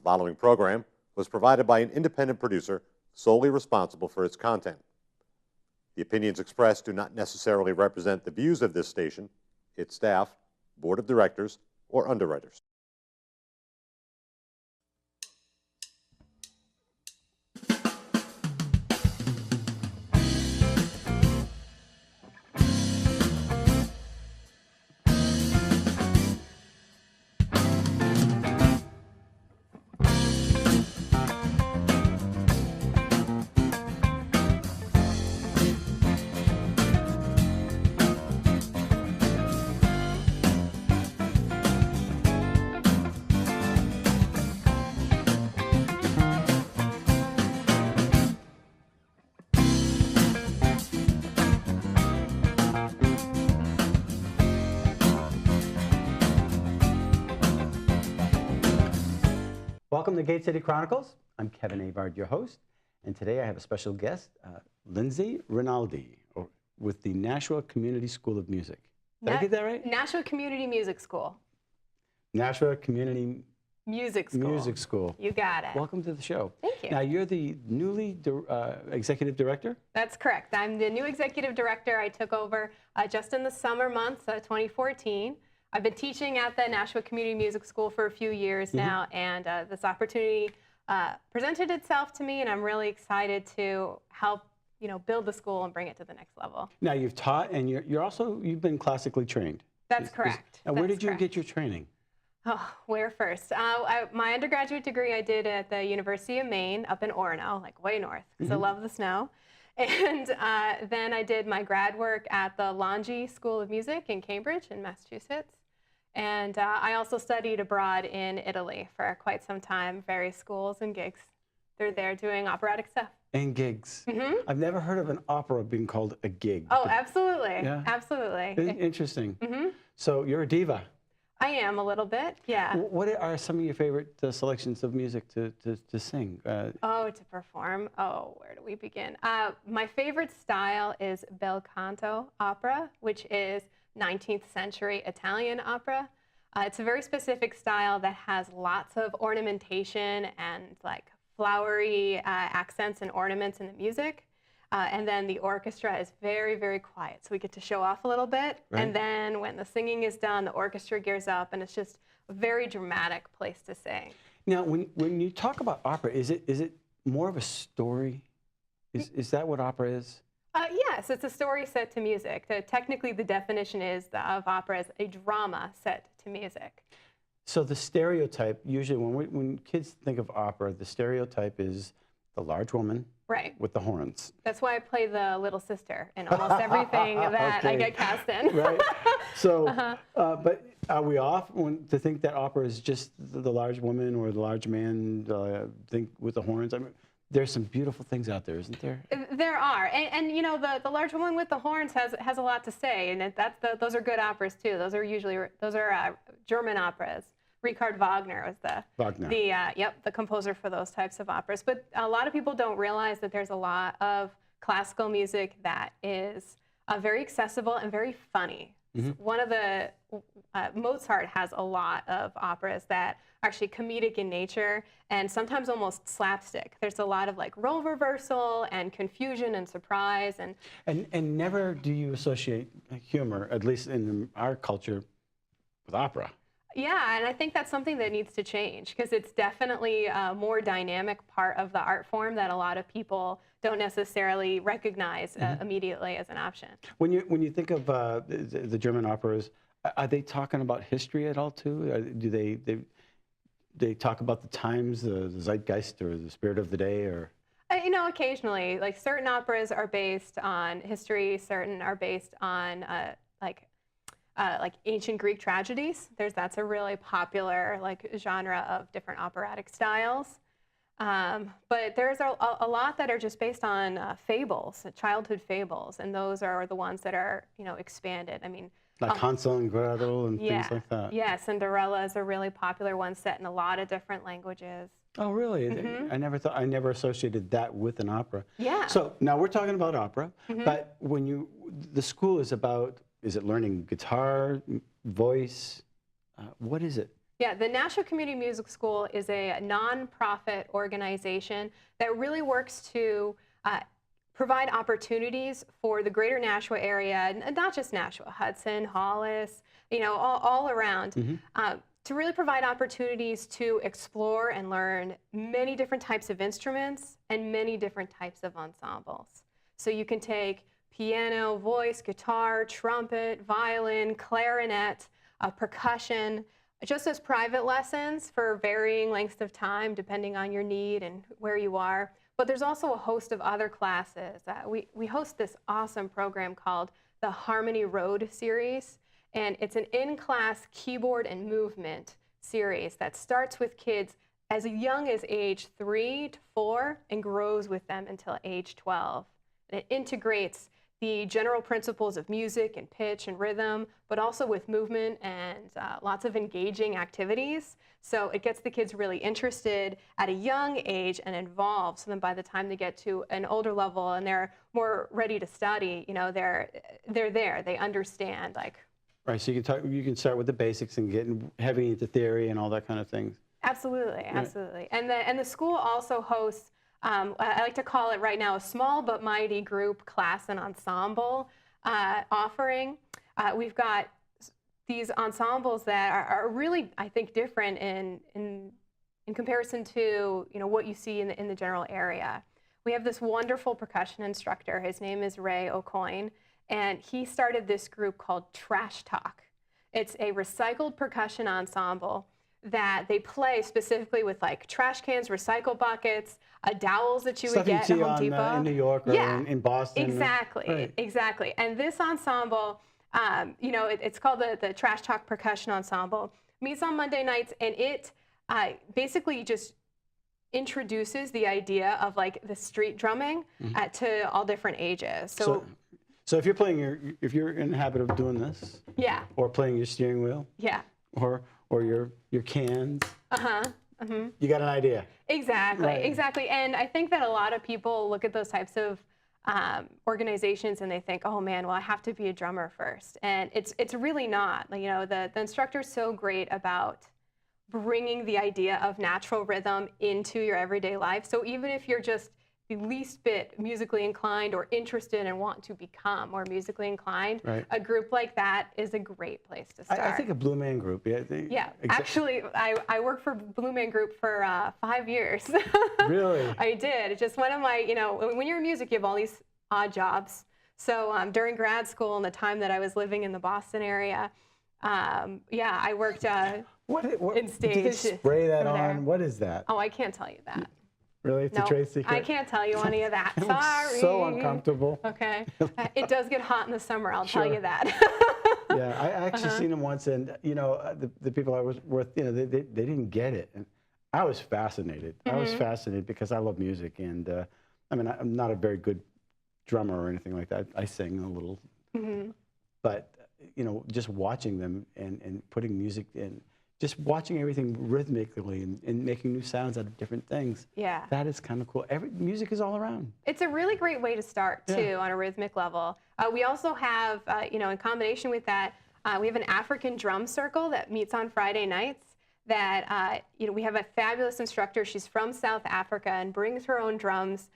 following program was provided by an independent producer solely responsible for its content. The opinions expressed do not necessarily represent the views of this station, its staff, board of directors, or underwriters. Welcome to City Chronicles. I'm Kevin Avard, your host, and today I have a special guest, Lindsay Rinaldi, with the Nashua Community School of Music. Did I get that right? Nashua Community Music School. Nashua Community Music School. You got it. Welcome to the show. Thank you. Now, you're the newly executive director? That's correct. I'm the new executive director. I took over just in the summer months of 2014. I've been teaching at the Nashua Community Music School for a few years now, and this opportunity presented itself to me, and I'm really excited to help, build the school and bring it to the next level. Now, you've taught, and you've been classically trained. That's correct. Now, where did you get your training? Oh, where first? My undergraduate degree I did at the University of Maine up in Orono, like way north, because I love the snow. And then I did my grad work at the Lindsay School of Music in Cambridge in Massachusetts. And I also studied abroad in Italy for quite some time, various schools and gigs. They're there doing operatic stuff. And gigs. I've never heard of an opera being called a gig. Oh, absolutely. Yeah. Absolutely. Interesting. So you're a diva. I am a little bit, yeah. What are some of your favorite selections of music to sing? To perform? Oh, where do we begin? My favorite style is bel canto opera, which is 19th century Italian opera. It's a very specific style that has lots of ornamentation and like flowery accents and ornaments in the music. And then the orchestra is very, very quiet. So we get to show off a little bit. Right. And then when the singing is done, the orchestra gears up, and it's just a very dramatic place to sing. Now, when you talk about opera, is it more of a story? Is that what opera is? Yes, it's a story set to music. Technically, the definition of opera is a drama set to music. So the stereotype, usually when kids think of opera, the stereotype is the large woman with the horns. That's why I play the little sister in almost everything that I get cast in. Right. So, but are we off to think that opera is just the large woman or the large man think with the horns? I mean, there's some beautiful things out there, isn't there? There are, and the large woman with the horns has a lot to say, and those are good operas too. Those are German operas. Richard Wagner was the composer for those types of operas. But a lot of people don't realize that there's a lot of classical music that is very accessible and very funny. One of the Mozart has a lot of operas that are actually comedic in nature and sometimes almost slapstick. There's a lot of like role reversal and confusion and surprise and never do you associate humor, at least in our culture, with opera. Yeah, and I think that's something that needs to change because it's definitely a more dynamic part of the art form that a lot of people don't necessarily recognize immediately as an option. When you think of the German operas, are they talking about history at all too? Do they talk about the times, the zeitgeist, or the spirit of the day, or? Occasionally, like certain operas are based on history, certain are based on like ancient Greek tragedies. That's a really popular genre of different operatic styles. But there's a lot that are just based on fables, childhood fables, and those are the ones that are expanded. I mean, like Hansel and Gretel and things like that. Yeah, Cinderella is a really popular one set in a lot of different languages. Oh, really? I never associated that with an opera. Yeah. So now we're talking about opera, but the school is about, is it learning guitar, voice? What is it? Yeah, the Nashua Community Music School is a nonprofit organization that really works to provide opportunities for the greater Nashua area, and not just Nashua, Hudson, Hollis, you know, all around, to really provide opportunities to explore and learn many different types of instruments and many different types of ensembles. So you can take piano, voice, guitar, trumpet, violin, clarinet, percussion, just as private lessons for varying lengths of time depending on your need and where you are. But there's also a host of other classes. We host this awesome program called the Harmony Road series, and it's an in-class keyboard and movement series that starts with kids as young as age 3 to 4 and grows with them until age 12. And it integrates the general principles of music and pitch and rhythm, but also with movement and lots of engaging activities. So it gets the kids really interested at a young age and involved. So then by the time they get to an older level and they're more ready to study, you know, they're there. They understand, like. Right. So you can start with the basics and get heavy into theory and all that kind of thing. Absolutely, absolutely. Right. And the school also hosts, I like to call it right now, a small but mighty group class and ensemble offering. We've got these ensembles that are really, I think, different in comparison to, you know, what you see in the general area. We have this wonderful percussion instructor. His name is Ray O'Coin, and he started this group called Trash Talk. It's a recycled percussion ensemble that they play specifically with like trash cans, recycle buckets, dowels that you would get at Home Depot. In New York or in Boston. Exactly, right. Exactly. And this ensemble, you know, it's called the Trash Talk Percussion Ensemble, meets on Monday nights, and it basically just introduces the idea of like the street drumming to all different ages. So if you're playing if you're in the habit of doing this, yeah, or playing your steering wheel, yeah, or your cans, you got an idea. Exactly, right. Exactly. And I think that a lot of people look at those types of organizations and they think, oh man, well I have to be a drummer first, and it's really not. You know, the instructor's so great about bringing the idea of natural rhythm into your everyday life. So even if you're just the least bit musically inclined or interested and want to become more musically inclined, right, a group like that is a great place to start. I think a Blue Man Group. Yeah, actually, I worked for Blue Man Group for 5 years. Really? I did. It's just one of my, you know, when you're in music, you have all these odd jobs. So during grad school and the time that I was living in the Boston area, yeah, I worked in stage. Did they spray that on? What is that? Oh, I can't tell you that. Really? It's a trade secret? I can't tell you any of that. Sorry. So uncomfortable. Okay. It does get hot in the summer, I'll tell you that. Yeah, I actually seen them once, and you know, the people I was with, you know, they didn't get it, and I was fascinated. I was fascinated because I love music, and I mean, I'm not a very good drummer or anything like that. I sing a little, but you know, just watching them and putting music in. Just watching everything rhythmically and making new sounds out of different things. Yeah. That is kind of cool. Music is all around. It's a really great way to start, too, on a rhythmic level. We also have, you know, in combination with that, we have an African drum circle that meets on Friday nights that, you know, we have a fabulous instructor. She's from South Africa and brings her own drums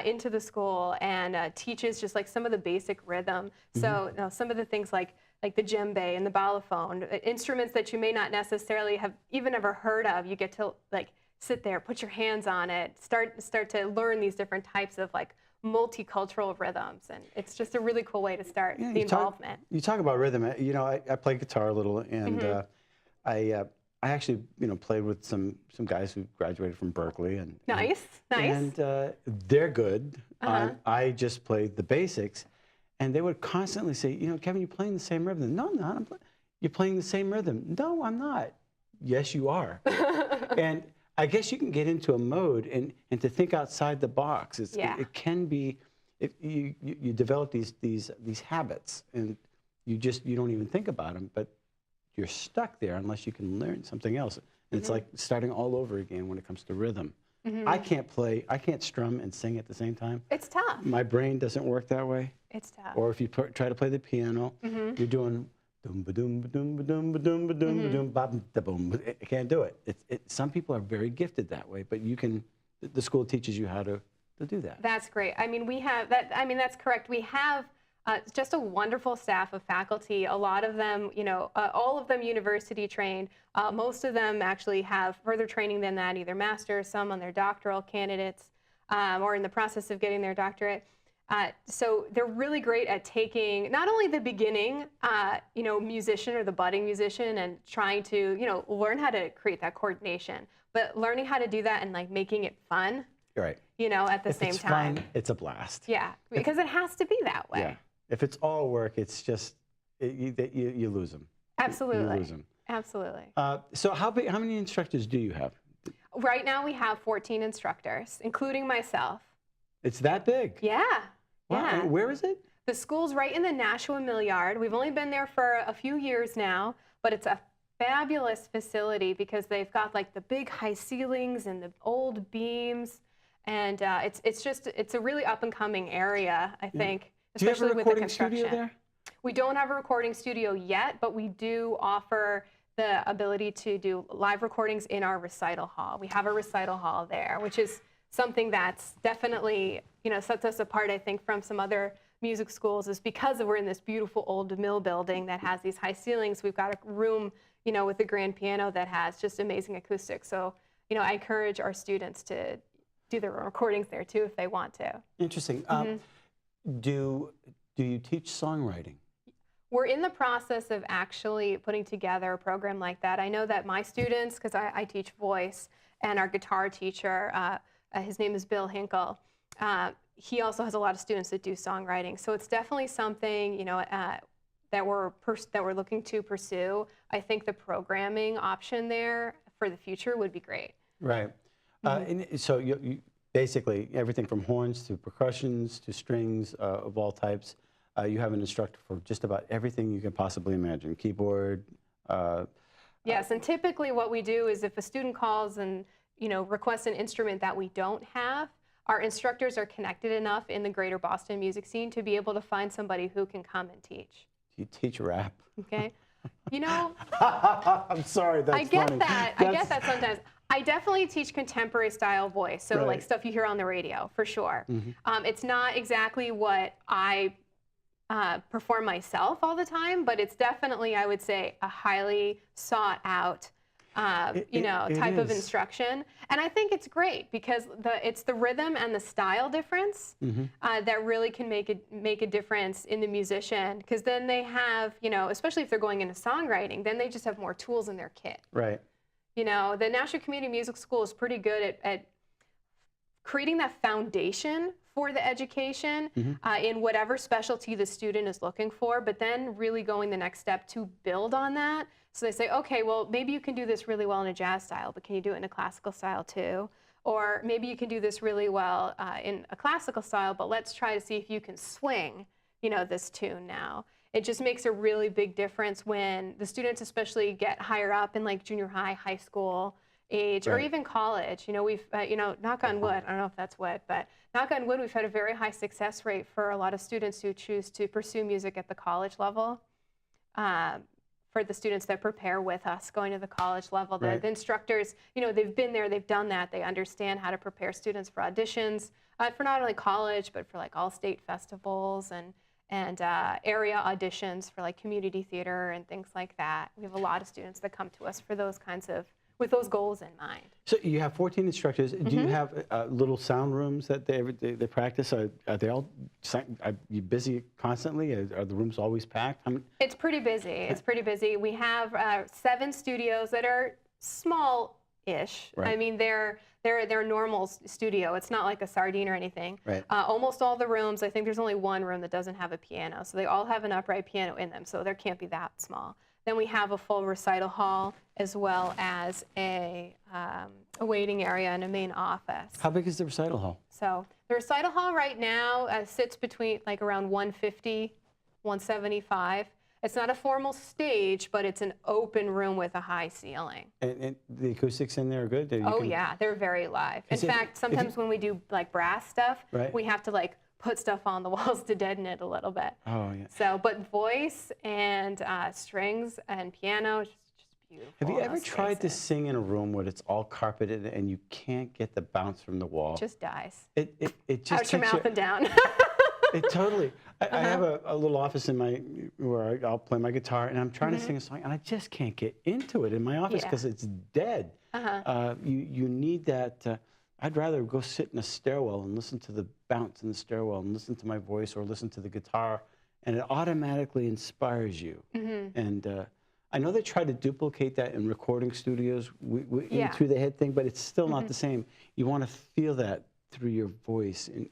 into the school and teaches just like some of the basic rhythm. So, you know, some of the things like the djembe and the balafone, instruments that you may not necessarily have even ever heard of. You get to like sit there, put your hands on it, start to learn these different types of like multicultural rhythms, and it's just a really cool way to start the involvement. You talk about rhythm. You know, I play guitar a little, and I actually, you know, played with some guys who graduated from Berkeley, and nice. And they're good. I just played the basics. And they would constantly say, you know, Kevin, you're playing the same rhythm. No, I'm not. You're playing the same rhythm. No, I'm not. Yes, you are. And I guess you can get into a mode and to think outside the box. It can be, you develop these habits, and you don't even think about them, but you're stuck there unless you can learn something else. And it's like starting all over again when it comes to rhythm. I can't strum and sing at the same time. It's tough. My brain doesn't work that way. It's tough. Or if you try to play the piano, you're doing doom ba doom ba doom ba doom ba doom ba doom ba doom ba da boom. I can't do it. Some people are very gifted that way, but you can. The school teaches you how to do that. That's great. I mean, we have that. I mean, that's correct. We have just a wonderful staff of faculty. A lot of them, all of them university trained. Most of them actually have further training than that, either master's, some on their doctoral candidates, or in the process of getting their doctorate. So they're really great at taking not only the beginning, musician or the budding musician and trying to, learn how to create that coordination, but learning how to do that and like making it fun. Right. At the same time. Fun, it's a blast. Yeah, because it has to be that way. Yeah. If it's all work, it's just you lose them. Absolutely. You lose them. Absolutely. So how many instructors do you have? Right now we have 14 instructors, including myself. It's that big? Yeah. Wow. Yeah. And where is it? The school's right in the Nashua Mill Yard. We've only been there for a few years now, but it's a fabulous facility because they've got like the big high ceilings and the old beams, and it's a really up and coming area, I think, especially with the construction. Do you have a recording studio there? We don't have a recording studio yet, but we do offer the ability to do live recordings in our recital hall. We have a recital hall there, which is something that's definitely, sets us apart, I think, from some other music schools, is because we're in this beautiful old mill building that has these high ceilings. We've got a room, with a grand piano that has just amazing acoustics. So, I encourage our students to do their recordings there too if they want to. Interesting. Do you teach songwriting? We're in the process of actually putting together a program like that. I know that my students, because I teach voice, and our guitar teacher, his name is Bill Hinkle, he also has a lot of students that do songwriting. So it's definitely something, that we're looking to pursue. I think the programming option there for the future would be great. Right. And so you basically everything from horns to percussions to strings of all types. You have an instructor for just about everything you can possibly imagine. Keyboard. Yes, and typically what we do is if a student calls and requests an instrument that we don't have, our instructors are connected enough in the greater Boston music scene to be able to find somebody who can come and teach. You teach rap. Okay. I'm sorry, that's I get funny. that. I get that sometimes. I definitely teach contemporary style voice, so like stuff you hear on the radio, for sure. It's not exactly what I perform myself all the time, but it's definitely, I would say, a highly sought out type of instruction. And I think it's great because it's the rhythm and the style difference that really can make a difference in the musician, because then they have, especially if they're going into songwriting, then they just have more tools in their kit. Right. The Nashua Community Music School is pretty good at creating that foundation for the education in whatever specialty the student is looking for, but then really going the next step to build on that. So they say, okay, well, maybe you can do this really well in a jazz style, but can you do it in a classical style too? Or maybe you can do this really well in a classical style, but let's try to see if you can swing, this tune now. It just makes a really big difference when the students especially get higher up in like junior high, high school age, or even college. We've, knock on wood, I don't know if that's wood, but knock on wood, we've had a very high success rate for a lot of students who choose to pursue music at the college level. For the students that prepare with us going to the college level, the instructors, they've been there, they've done that, they understand how to prepare students for auditions, for not only college, but for like all state festivals and area auditions for like community theater and things like that. We have a lot of students that come to us for those kinds of, with those goals in mind. So you have 14 instructors. Do you have little sound rooms that they practice? Are they all, are you busy constantly? Are the rooms always packed? It's pretty busy. It's pretty busy. We have 7 studios that are small-ish. Right. I mean, they're a normal studio. It's not like a sardine or anything. Right. Almost all the rooms, I think there's only one room that doesn't have a piano. So they all have an upright piano in them. So there can't be that small. Then we have a full recital hall as well as a waiting area and a main office. How big is the recital hall? So the recital hall right now sits between like around 150, 175. It's not a formal stage, but it's an open room with a high ceiling. And the acoustics in there are good? Yeah, they're very live. In fact, sometimes when we do like brass stuff, we have to like put stuff on the walls to deaden it a little bit. Oh, yeah. So, but voice and strings and piano, just beautiful. Have you ever tried to sing in a room where it's all carpeted and you can't get the bounce from the wall? It just dies. It just out your mouth and down. It totally. I have a little office where I'll play my guitar, and I'm trying to sing a song, and I just can't get into it in my office because it's dead. You need that. I'd rather go sit in a stairwell and listen to the bounce in the stairwell and listen to my voice or listen to the guitar, and it automatically inspires you. And I know they try to duplicate that in recording studios through the head thing, but it's still not the same. You want to feel that through your voice. And,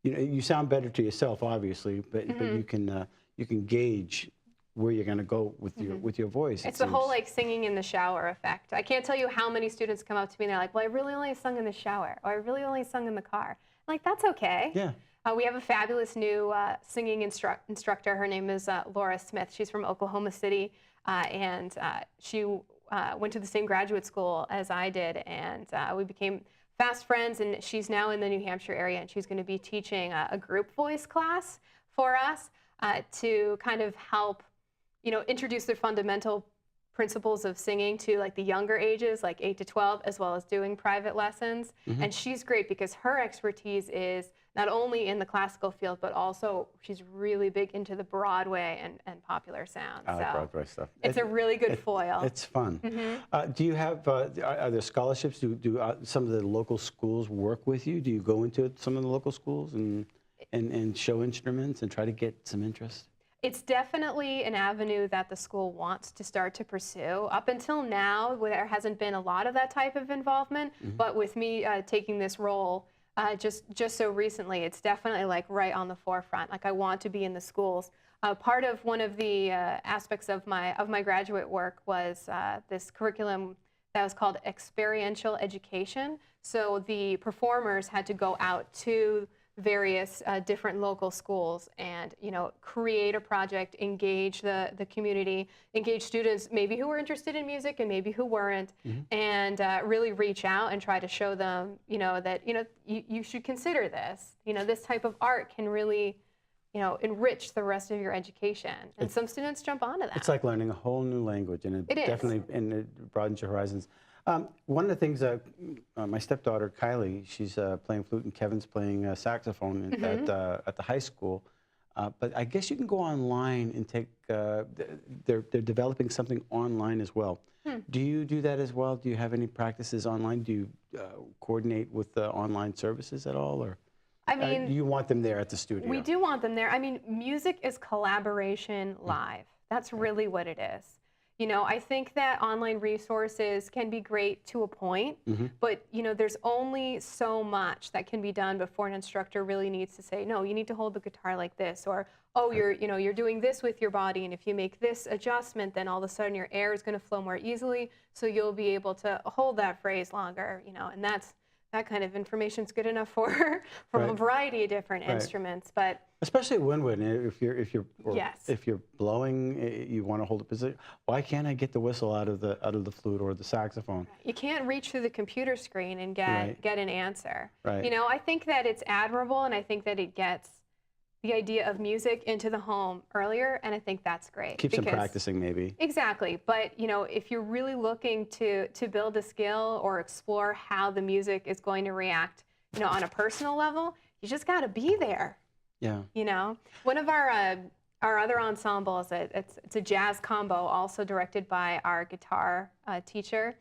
you sound better to yourself, obviously, but you can gauge where you're going to go with your voice. It's the whole like singing in the shower effect. I can't tell you how many students come up to me and they're like, "Well, I really only sung in the shower," or "I really only sung in the car." I'm like, that's okay. Yeah. We have a fabulous new singing instructor. Her name is Laura Smith. She's from Oklahoma City, and she went to the same graduate school as I did, and we became fast friends, and she's now in the New Hampshire area, and she's going to be teaching a group voice class for us to kind of help, introduce the fundamental principles of singing to like the younger ages, like 8 to 12, as well as doing private lessons. And she's great because her expertise is not only in the classical field, but also she's really big into the Broadway and popular sound. I like Broadway stuff. It's a really good foil. It's fun. Do you have, are there scholarships? Do some of the local schools work with you? Do you go into some of the local schools and show instruments and try to get some interest? It's definitely an avenue that the school wants to start to pursue. Up until now, there hasn't been a lot of that type of involvement, but with me taking this role just so recently, it's definitely like right on the forefront. Like I want to be in the schools. Part of one of the aspects of my graduate work was this curriculum that was called experiential education. So the performers had to go out to various different local schools and create a project, engage the community, engage students maybe who were interested in music and maybe who weren't, and really reach out and try to show them that you should consider this. This type of art can really enrich the rest of your education, and some students jump onto that. It's like learning a whole new language, and it definitely it broadens your horizons. One of the things my stepdaughter Kylie, she's playing flute, and Kevin's playing saxophone at the high school. But I guess you can go online and take. They're developing something online as well. Do you do that as well? Do you have any practices online? Do you coordinate with the online services at all, or? I mean, do you want them there at the studio? We do want them there. I mean, music is collaboration live. That's really what it is. I think that online resources can be great to a point, but there's only so much that can be done before an instructor really needs to say, no, you need to hold the guitar like this, or oh, you're doing this with your body, and if you make this adjustment, then all of a sudden your air is going to flow more easily, so you'll be able to hold that phrase longer, and that kind of information is good enough for a variety of different instruments, but especially wind. If you're blowing, you want to hold a position. Why can't I get the whistle out of the flute or the saxophone? You can't reach through the computer screen and get an answer. Right. I think that it's admirable, and I think that it gets the idea of music into the home earlier, and I think that's great. Keeps them practicing, maybe. Exactly, but if you're really looking to build a skill or explore how the music is going to react, on a personal level, you just got to be there. Yeah. One of our other ensembles, it's a jazz combo, also directed by our guitar teacher,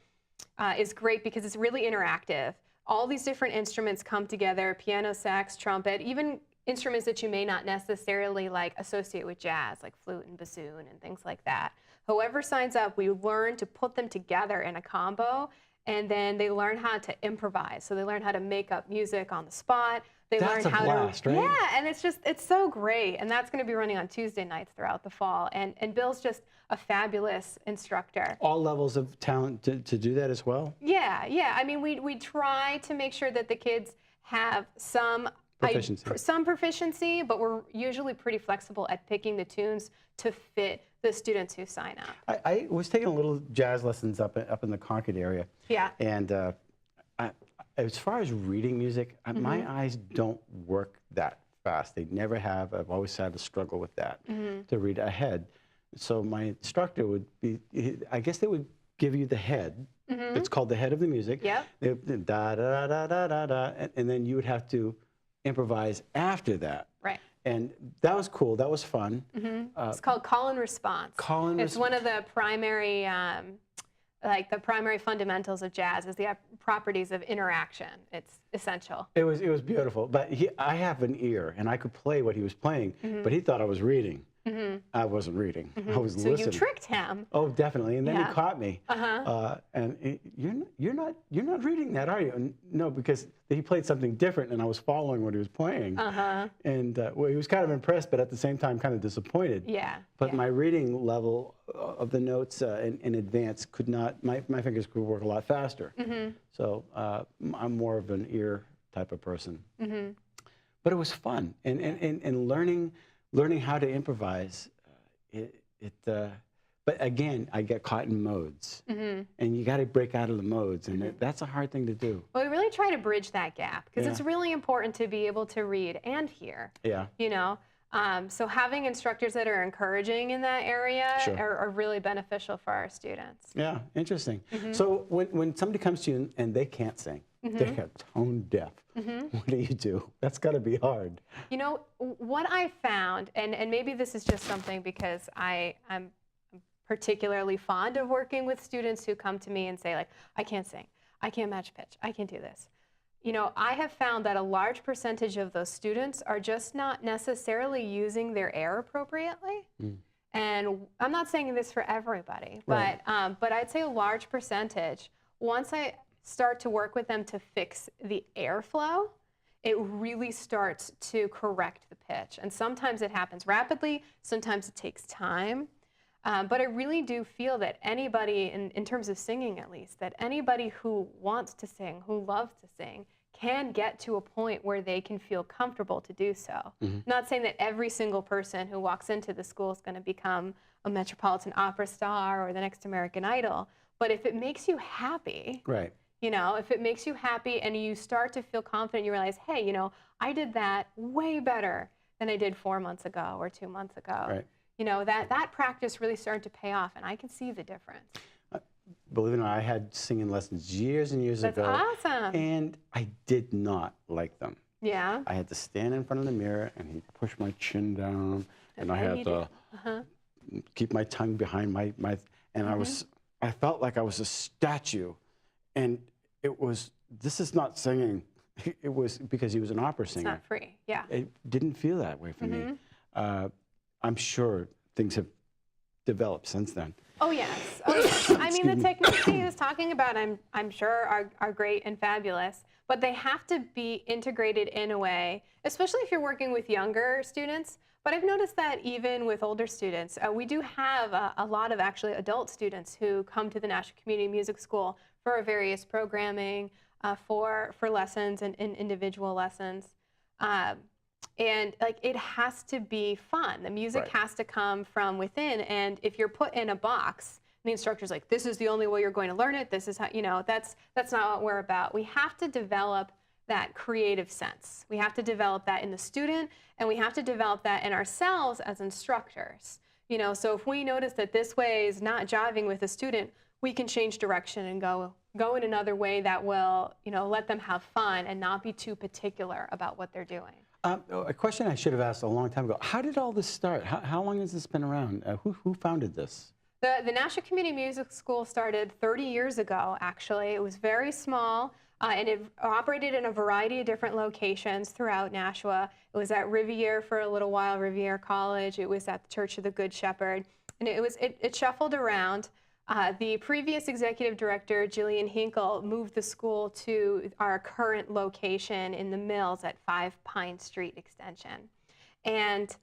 is great because it's really interactive. All these different instruments come together: piano, sax, trumpet, even instruments that you may not necessarily associate with jazz, like flute and bassoon and things like that. Whoever signs up, we learn to put them together in a combo, and then they learn how to improvise. So they learn how to make up music on the spot. That's a blast, right? Yeah, and it's so great. And that's going to be running on Tuesday nights throughout the fall. And Bill's just a fabulous instructor. All levels of talent to do that as well? Yeah. I mean, we try to make sure that the kids have some proficiency, but we're usually pretty flexible at picking the tunes to fit the students who sign up. I was taking a little jazz lessons up in the Concord area. Yeah. And as far as reading music, my eyes don't work that fast. They never have. I've always had to struggle with that, to read ahead. So my instructor would be, I guess they would give you the head. It's called the head of the music. Yep. Da, da, da, da, da, da, and then you would have to improvise after that. Right. And that was cool. That was fun. It's called call and response. It's one of the primary, like the primary fundamentals of jazz is the properties of interaction. It's essential. It was beautiful. But I have an ear, and I could play what he was playing, but he thought I was reading. I wasn't reading. I was listening. So you tricked him. Oh, definitely. And then he caught me. And you're not reading that, are you? And no, because he played something different, and I was following what he was playing. And well, he was kind of impressed, but at the same time, kind of disappointed. Yeah. But my reading level of the notes in advance could not. My fingers could work a lot faster. So I'm more of an ear type of person. But it was fun, and learning how to improvise, but again, I get caught in modes, and you got to break out of the modes, and that's a hard thing to do. Well, we really try to bridge that gap, because it's really important to be able to read and hear. Yeah. You know, so having instructors that are encouraging in that area are really beneficial for our students. Yeah, interesting. So when somebody comes to you and they can't sing, they are tone deaf, what do? That's got to be hard. You know, what I found, and maybe this is just something because I'm particularly fond of working with students who come to me and say, like, I can't sing, I can't match pitch, I can't do this. You know, I have found that a large percentage of those students are just not necessarily using their air appropriately. And I'm not saying this for everybody, but I'd say a large percentage, once I start to work with them to fix the airflow, it really starts to correct the pitch. And sometimes it happens rapidly, sometimes it takes time. But I really do feel that anybody, in terms of singing at least, that anybody who wants to sing, who loves to sing, can get to a point where they can feel comfortable to do so. Not saying that every single person who walks into the school is going to become a Metropolitan Opera star or the next American Idol, but if it makes you happy, you know, if it makes you happy and you start to feel confident, you realize, hey, you know, I did that way better than I did 4 months ago or 2 months ago. You know, that practice really started to pay off, and I can see the difference. Believe it or not, I had singing lessons years and years ago. That's awesome. And I did not like them. Yeah. I had to stand in front of the mirror, and he'd push my chin down, and I had to keep my tongue behind my and I felt like I was a statue. And this is not singing. It was because he was an opera singer. It's not free, yeah. It didn't feel that way for me. I'm sure things have developed since then. Oh, yes. Oh, yes. I mean, the techniques he was talking about, I'm sure are great and fabulous, but they have to be integrated in a way, especially if you're working with younger students. But I've noticed that even with older students, we do have a lot of actually adult students who come to the Nashua Community Music School for our various programming, for lessons and individual lessons. And like, it has to be fun. The music has to come from within. And if you're put in a box, and the instructor's like, this is the only way you're going to learn it, this is how, you know, that's not what we're about. We have to develop that creative sense. We have to develop that in the student, and we have to develop that in ourselves as instructors. You know, so if we notice that this way is not jiving with a student, we can change direction and go in another way that will, you know, let them have fun and not be too particular about what they're doing. A question I should have asked a long time ago. How did all this start? How long has this been around? Who founded this? The Nashua Community Music School started 30 years ago, actually. It was very small, and it operated in a variety of different locations throughout Nashua. It was at Riviere for a little while, Riviere College. It was at the Church of the Good Shepherd. And it shuffled around. The previous executive director, Jillian Hinkle, moved the school to our current location in the Mills at 5 Pine Street Extension. And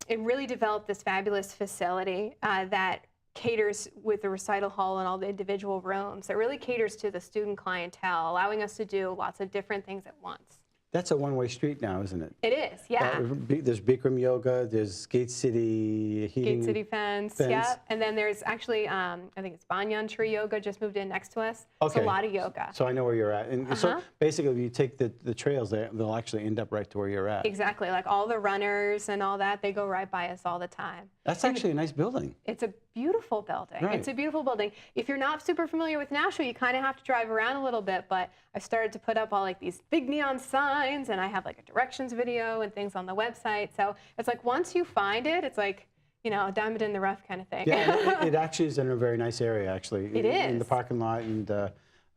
it really developed this fabulous facility that caters with the recital hall and all the individual rooms. That really caters to the student clientele, allowing us to do lots of different things at once. That's a one-way street now, isn't it? It is, yeah. There's Bikram Yoga, there's Gate City Heating. Gate City Fence, yeah. And then there's actually, I think it's Banyan Tree Yoga just moved in next to us. Okay. It's a lot of yoga. So I know where you're at. And so basically, if you take the trails, they'll actually end up right to where you're at. Exactly. Like all the runners and all that, they go right by us all the time. That's actually a nice building. It's a beautiful building. Right. It's a beautiful building. If you're not super familiar with Nashua, you kind of have to drive around a little bit, but I've started to put up all like these big neon signs, and I have like a directions video and things on the website. So it's like once you find it, it's like, you know, a diamond in the rough kind of thing. Yeah, it actually is in a very nice area, actually. It is. In the parking lot, and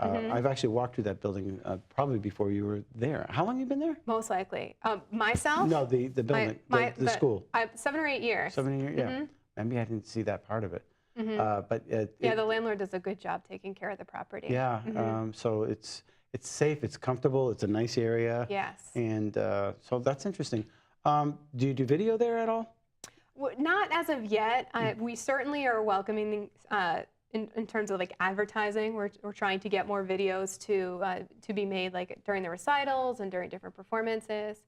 I've actually walked through that building probably before you were there. How long have you been there? Most likely. Myself? No, the building, the school. 7 or 8 years. 7 years, yeah. Maybe I didn't see that part of it. But yeah, the landlord does a good job taking care of the property. Yeah, so it's safe, it's comfortable, it's a nice area. Yes. And so that's interesting. Do you do video there at all? Well, not as of yet. We certainly are welcoming in terms of like advertising. We're trying to get more videos to be made like during the recitals and during different performances.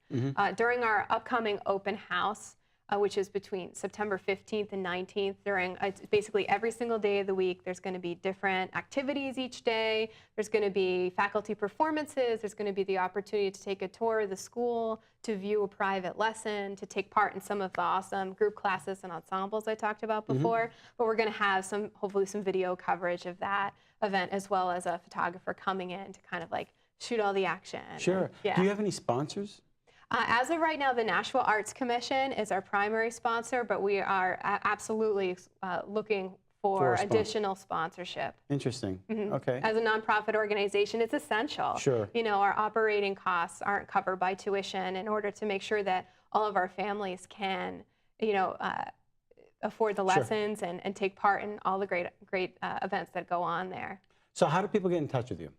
During our upcoming open house, which is between September 15th and 19th. It's basically every single day of the week. There's going to be different activities each day. There's going to be faculty performances. There's going to be the opportunity to take a tour of the school, to view a private lesson, to take part in some of the awesome group classes and ensembles I talked about before. But we're going to have hopefully some video coverage of that event, as well as a photographer coming in to kind of like shoot all the action. Sure. Yeah. Do you have any sponsors? As of right now, the Nashua Arts Commission is our primary sponsor, but we are absolutely looking for additional sponsorship. Interesting. Okay. As a nonprofit organization, it's essential. Sure. You know, our operating costs aren't covered by tuition in order to make sure that all of our families can, you know, afford the lessons and take part in all the great events that go on there. So how do people get in touch with you?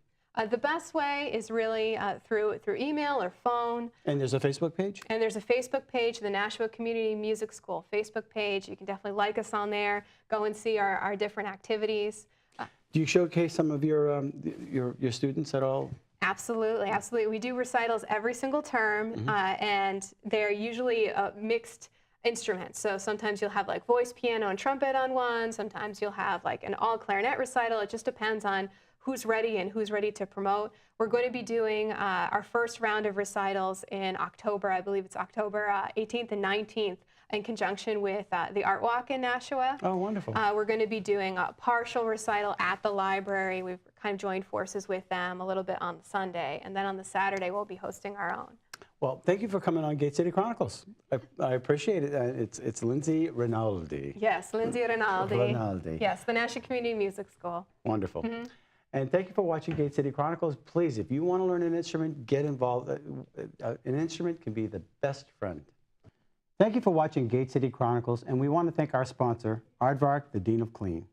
The best way is really through email or phone. And there's a Facebook page? And there's a Facebook page, the Nashua Community Music School Facebook page. You can definitely like us on there. Go and see our different activities. Do you showcase some of your students at all? Absolutely, absolutely. We do recitals every single term, and they're usually mixed instruments. So sometimes you'll have like voice, piano, and trumpet on one. Sometimes you'll have like an all clarinet recital. It just depends on who's ready and who's ready to promote. We're going to be doing our first round of recitals in October. I believe it's October 18th and 19th in conjunction with the Art Walk in Nashua. Oh, wonderful. We're going to be doing a partial recital at the library. We've kind of joined forces with them a little bit on Sunday, and then on the Saturday we'll be hosting our own. Well, thank you for coming on Gate City Chronicles. I appreciate it. It's Lindsay Rinaldi. Yes, Lindsay Rinaldi. Rinaldi. Yes, the Nashua Community Music School. Wonderful. And thank you for watching Gate City Chronicles. Please, if you want to learn an instrument, get involved. An instrument can be the best friend. Thank you for watching Gate City Chronicles, and we want to thank our sponsor, Avard, the Dean of Clean.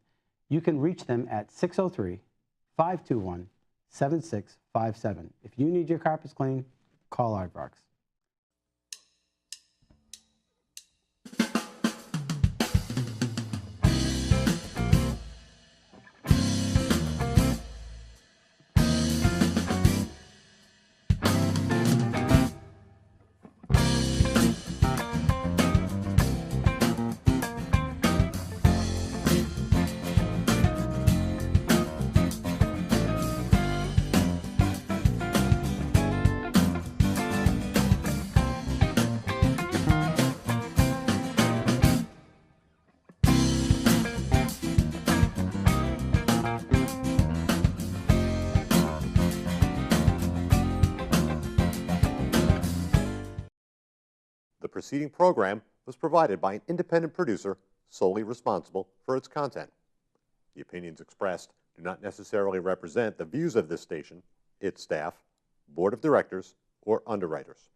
You can reach them at 603-521-7657. If you need your carpets clean, call Avard. The preceding program was provided by an independent producer solely responsible for its content. The opinions expressed do not necessarily represent the views of this station, its staff, board of directors, or underwriters.